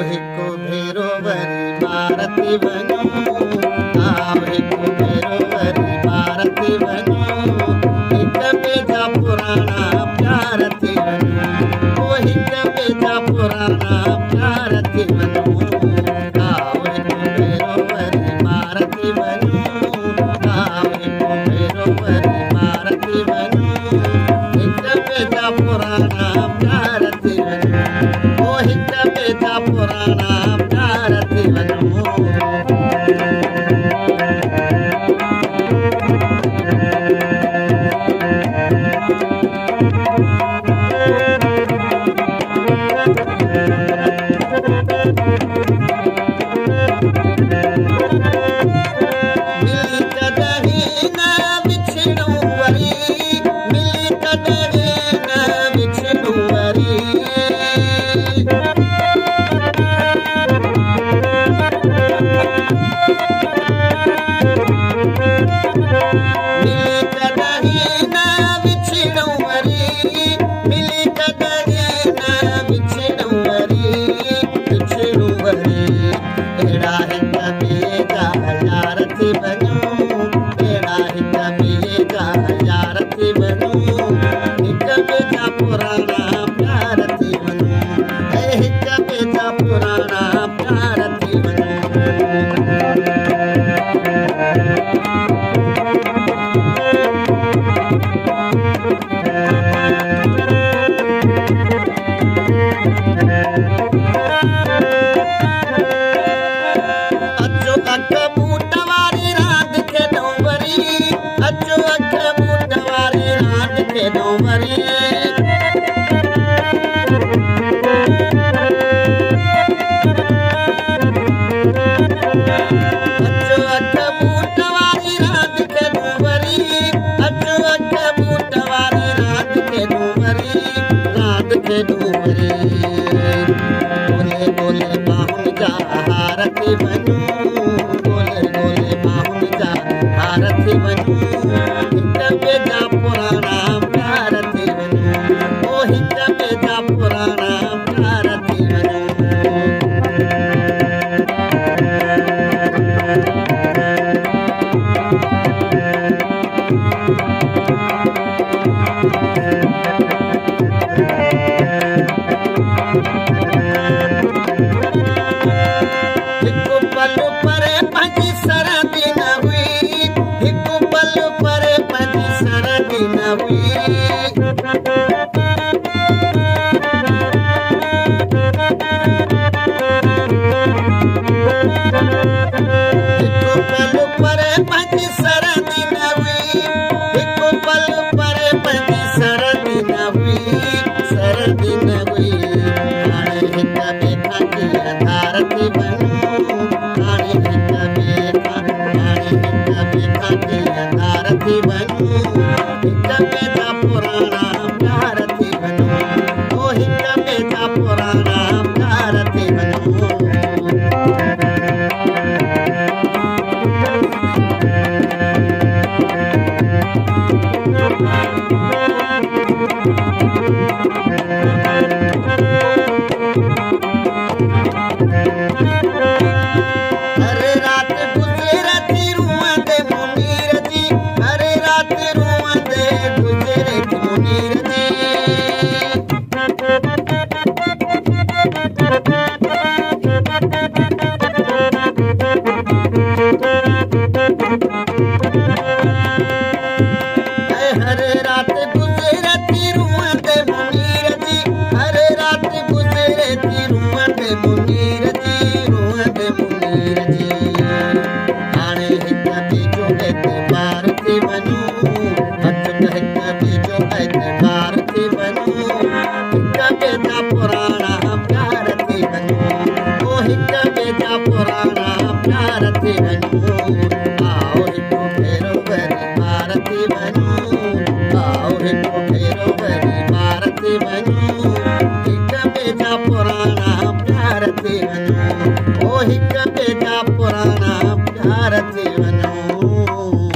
हिकु भेरो वरी भारती वञो, हिकु भेरो वरी भारती वञो, हिक ॿिए जा पुराणा प्यार थी वञो, हिक ॿिए जा पुराणा प्यार थी वञो। हिकु भेरो वरी भारती वञो, हिकु भेरो वरी भारती वञो, हिक ॿिए जा पुराणा प्यार थी वञो, हिक ॿिए जा पुराणा प्यार थी वञो। मिली कॾहिं न विछड़ूं वरी, मिली कॾहिं न विछड़ूं वरी, मिली कॾहिं न विछड़ूं वरी, मिली कॾहिं न विछड़ूं वरी, विछड़ूं वरी। अहिड़ा हिक ॿिए जा यार थी वञो, अहिड़ा हिक ॿिए जा यार थी वञो, हिक ॿिए जा पुराणा प्यार थी वञो, हिक ॿिए जा पुराणा प्यार थी वञो। अचो अख बूट वारी रांदि खेॾूं वरी, अचो अख बूट वारी रांदि खेॾूं वरी, अचो अख बूट वारी रांदि खेॾूं वरी, अचो अख बूट वारी रांदि खेॾूं वरी, रांदि खेॾूं वरी। ॻोल्हे ॻोल्हे बाहुनि जा हार थी वञो, ॻोल्हे ॻोल्हे बाहुनि जा हार थी वञो, हिक ॿिए जा पुराणा प्यार थी वञो, हिक ॿिए जा पुराणा प्यार थी वञो। हिकु पल परे पंहिंजी सरहदी न हुई, हिकु पल परे पंहिंजी सरहदी न हुई, हिकु पल परे पंहिंजी सरहदी न हुई, हिकु पल परे पंहिंजी सरहदी न हुई, सरहदी न हुई। हाणे हिक ॿिए खां कीअं धार थी वञो, हाणे हिक ॿिए खां कीअं धार थी वञो, हिक ॿिए जा पुराणा प्यार थी वञो, हिक ॿिए जा पुराणा प्यार थी वञो। हर रात गुज़रे थी रुअंदे मुनीर जी, हर रात रुअंदे गुज़रे थी मुनीर जी, हर रात गुज़रे थी रुअंदे मुनीर जी, हर रात गुज़रे थी रुअंदे मुनीर जी, रुअंदे मुनीर जी। हाणे हिक ॿिए जो एतबार थी वञो, अचो त हिक ॿिए जो एतबार थी वञो, हिक ॿिए जा पुराणा प्यार थी वञो, हिक ॿिए जा प्यार थी वञूं आओ हिकु भेरो वरी पार थी वञूं आओ हिकु भेरो वरी पार थी वञूं हिक ॿिए जा पुराणा प्यार थी वञूं ओ हिक ॿिए जा पुराणा प्यार थी वञूं